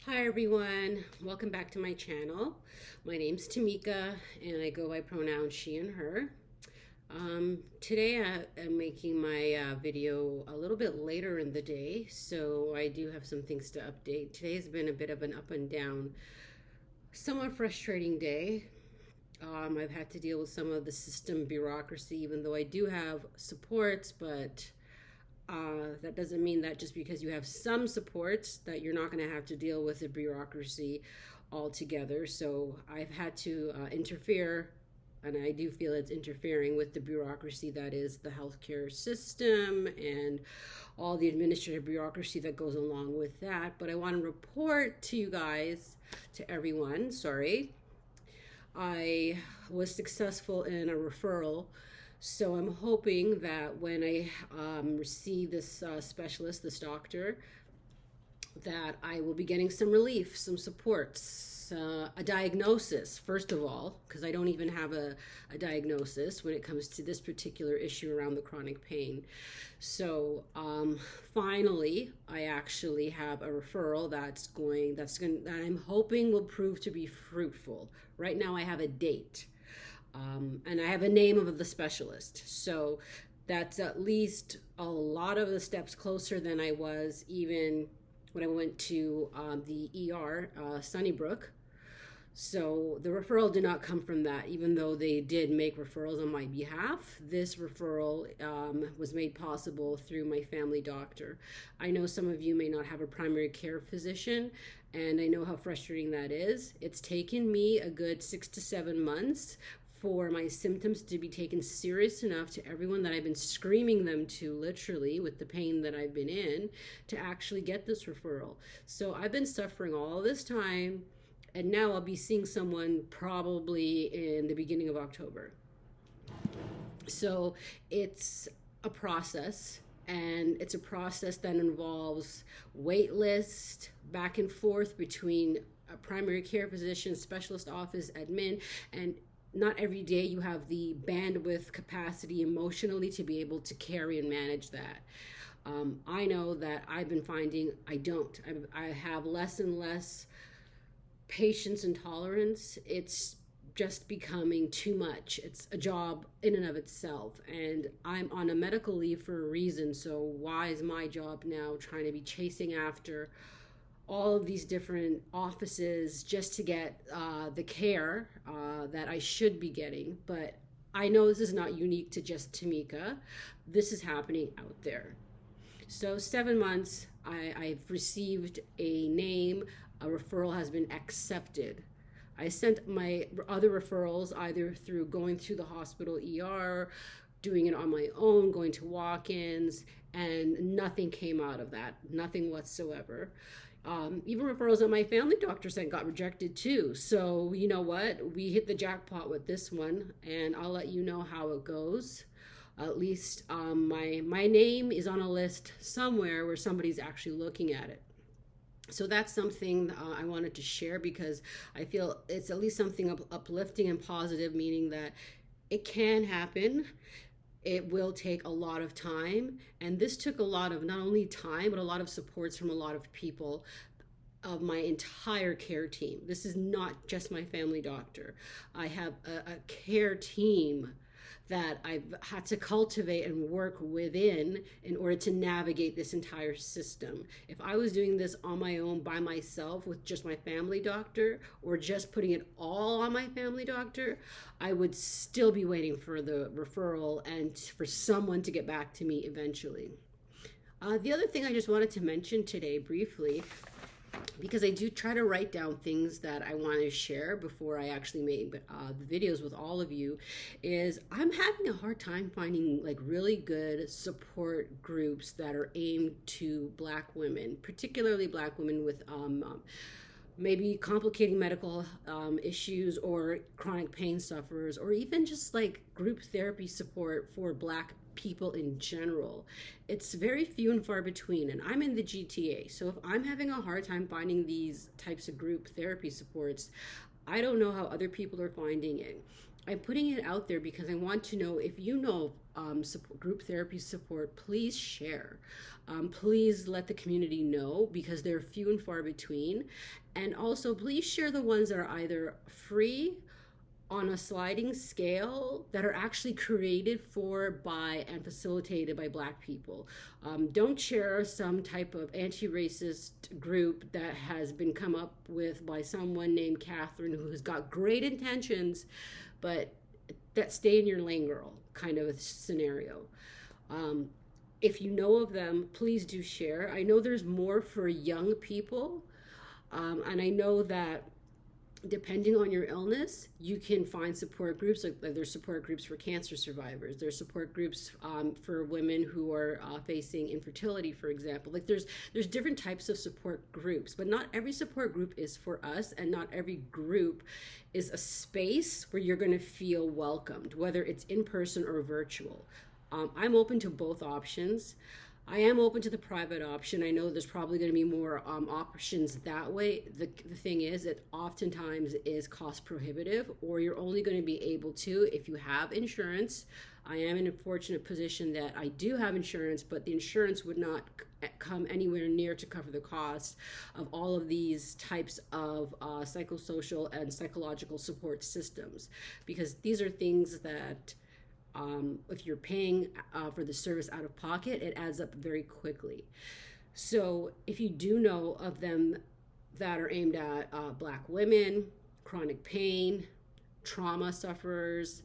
Hi everyone, welcome back to my channel. My name's Tamika and I go by pronouns she and her. Today I am making my video a little bit later in the day, so I do have some things to update. Today's been a bit of an up and down, somewhat frustrating day. I've had to deal with some of the system bureaucracy, even though I do have supports, but that doesn't mean that just because you have some supports that you're not going to have to deal with the bureaucracy altogether. So I've had to interfere, and I do feel it's interfering with the bureaucracy that is the healthcare system and all the administrative bureaucracy that goes along with that. But I want to report to you guys, to everyone, sorry, I was successful in a referral. So I'm hoping that when I receive this specialist, this doctor, that I will be getting some relief, some supports, a diagnosis, first of all, because I don't even have a diagnosis when it comes to this particular issue around the chronic pain. So finally, I actually have a referral that I'm hoping will prove to be fruitful. Right now I have a date. And I have a name of the specialist. So that's at least a lot of the steps closer than I was even when I went to the ER, Sunnybrook. So the referral did not come from that, even though they did make referrals on my behalf. This referral was made possible through my family doctor. I know some of you may not have a primary care physician, and I know how frustrating that is. It's taken me a good 6 to 7 months for my symptoms to be taken serious enough to everyone that I've been screaming them to, literally, with the pain that I've been in, to actually get this referral. So I've been suffering all this time, and now I'll be seeing someone probably in the beginning of October. So it's a process, and it's a process that involves wait list, back and forth between a primary care physician, specialist office, admin, and not every day you have the bandwidth capacity emotionally to be able to carry and manage that. I know that I've been finding I don't. I have less and less patience and tolerance. It's just becoming too much. It's a job in and of itself. And I'm on a medical leave for a reason. So why is my job now trying to be chasing after all of these different offices just to get the care that I should be getting? But I know this is not unique to just Tamika. This is happening out there. So 7 months, I've received a name, a referral has been accepted. I sent my other referrals either through going through the hospital ER, doing it on my own, going to walk-ins, and nothing came out of that, nothing whatsoever. Even referrals that my family doctor sent got rejected too. So you know what? We hit the jackpot with this one, and I'll let you know how it goes. At least my name is on a list somewhere where somebody's actually looking at it. So that's something I wanted to share because I feel it's at least something uplifting and positive, meaning that it can happen. It will take a lot of time, and this took a lot of not only time but a lot of supports from a lot of people of my entire care team. This is not just my family doctor. I have a care team that I've had to cultivate and work within in order to navigate this entire system. If I was doing this on my own by myself with just my family doctor, or just putting it all on my family doctor, I would still be waiting for the referral and for someone to get back to me eventually. The other thing I just wanted to mention today briefly, because I do try to write down things that I want to share before I actually make the videos with all of you, is I'm having a hard time finding like really good support groups that are aimed to Black women, particularly Black women with maybe complicating medical issues, or chronic pain sufferers, or even just like group therapy support for Black people in general. It's very few and far between, and I'm in the GTA, so if I'm having a hard time finding these types of group therapy supports, I don't know how other people are finding it. I'm putting it out there because I want to know if you know support, group therapy support, please share. Please let the community know because they're few and far between. And also, please share the ones that are either free on a sliding scale that are actually created for, by, and facilitated by Black people. Don't share some type of anti-racist group that has been come up with by someone named Catherine who has got great intentions, but that stay in your lane, girl, kind of a scenario. If you know of them, please do share. I know there's more for young people, and I know that depending on your illness, you can find support groups. Like there's support groups for cancer survivors. There's support groups for women who are facing infertility, for example. Like there's different types of support groups, but not every support group is for us, and not every group is a space where you're going to feel welcomed, whether it's in person or virtual. I'm open to both options. I am open to the private option. I know there's probably going to be more options that way. The thing is, it oftentimes is cost prohibitive, or you're only going to be able to if you have insurance. I am in a fortunate position that I do have insurance, but the insurance would not come anywhere near to cover the cost of all of these types of psychosocial and psychological support systems, because these are things that if you're paying for the service out of pocket, it adds up very quickly. So if you do know of them that are aimed at Black women, chronic pain, trauma sufferers,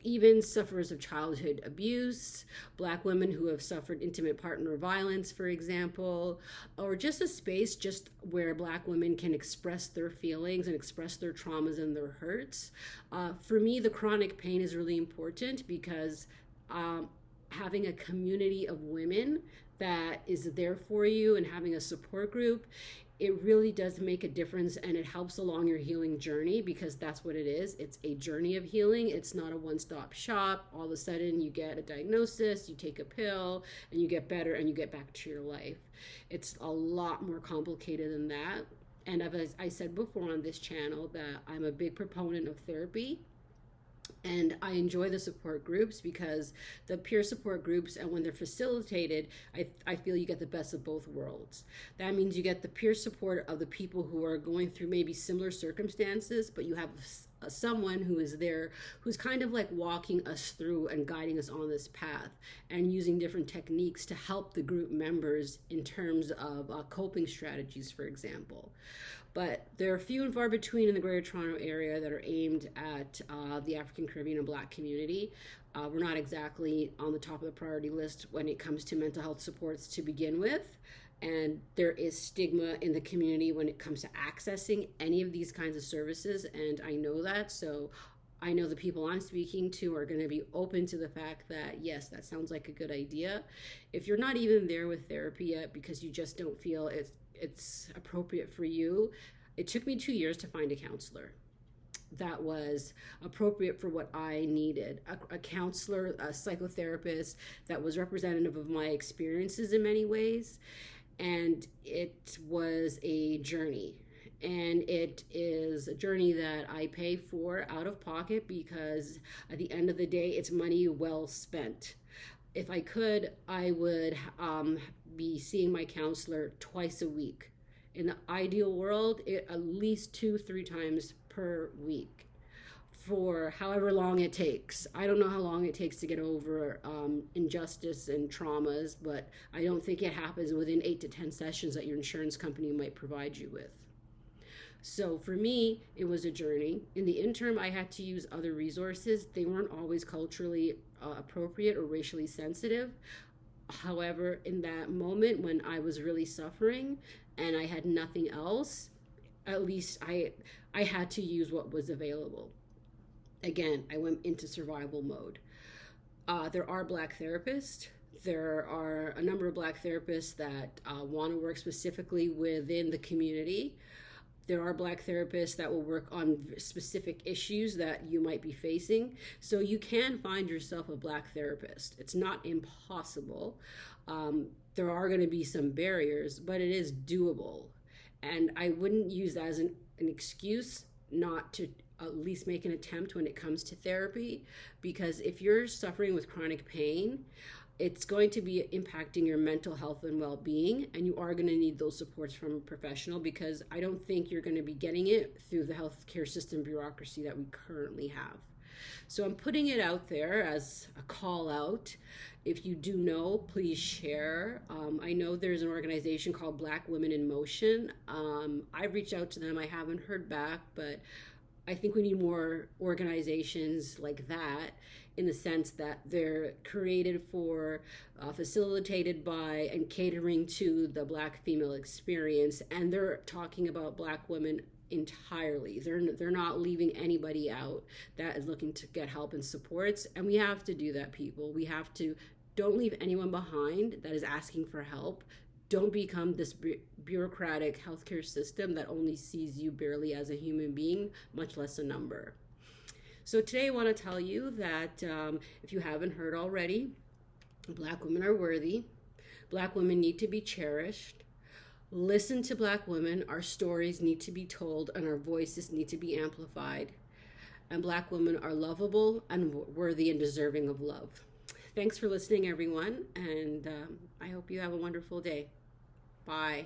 even sufferers of childhood abuse, Black women who have suffered intimate partner violence, for example, or just a space just where Black women can express their feelings and express their traumas and their hurts. For me, the chronic pain is really important because having a community of women that is there for you and having a support group, it really does make a difference, and it helps along your healing journey, because that's what it is. It's a journey of healing. It's not a one-stop shop. All of a sudden you get a diagnosis, you take a pill, and you get better and you get back to your life. It's a lot more complicated than that. And as I said before on this channel, that I'm a big proponent of therapy. And I enjoy the support groups because the peer support groups, and when they're facilitated, I feel you get the best of both worlds. That means you get the peer support of the people who are going through maybe similar circumstances, but you have someone who is there who's kind of like walking us through and guiding us on this path and using different techniques to help the group members in terms of coping strategies, for example. But they're few and far between in the Greater Toronto area that are aimed at the African Caribbean and Black community. We're not exactly on the top of the priority list when it comes to mental health supports to begin with. And there is stigma in the community when it comes to accessing any of these kinds of services. And I know that. So I know the people I'm speaking to are going to be open to the fact that, yes, that sounds like a good idea. If you're not even there with therapy yet because you just don't feel it's appropriate for you, it took me 2 years to find a counselor that was appropriate for what I needed. A counselor, a psychotherapist that was representative of my experiences in many ways. And it was a journey. And it is a journey that I pay for out of pocket because at the end of the day, it's money well spent. If I could, I would be seeing my counselor twice a week. In the ideal world, at least 2-3 times per week for however long it takes. I don't know how long it takes to get over injustice and traumas, but I don't think it happens within 8 to 10 sessions that your insurance company might provide you with. So for me, it was a journey. In the interim, I had to use other resources. They weren't always culturally appropriate or racially sensitive. However, in that moment when I was really suffering and I had nothing else, at least I had to use what was available. Again, I went into survival mode. There are Black therapists. There are a number of Black therapists that want to work specifically within the community. There are Black therapists that will work on specific issues that you might be facing. So you can find yourself a Black therapist. It's not impossible. There are going to be some barriers, but it is doable. And I wouldn't use that as an excuse not to at least make an attempt when it comes to therapy, because if you're suffering with chronic pain, it's going to be impacting your mental health and well-being, and you are going to need those supports from a professional, because I don't think you're going to be getting it through the healthcare system bureaucracy that we currently have. So I'm putting it out there as a call out. If you do know, please share. I know there's an organization called Black Women in Motion. I've reached out to them. I haven't heard back, but I think we need more organizations like that, in the sense that they're created for, facilitated by, and catering to the Black female experience. And they're talking about Black women entirely. They're not leaving anybody out that is looking to get help and supports. And we have to do that, people. We have to. Don't leave anyone behind that is asking for help. Don't become this bureaucratic healthcare system that only sees you barely as a human being, much less a number. So today I want to tell you that if you haven't heard already, Black women are worthy. Black women need to be cherished. Listen to Black women. Our stories need to be told, and our voices need to be amplified. And Black women are lovable and worthy and deserving of love. Thanks for listening, everyone, and I hope you have a wonderful day. Bye.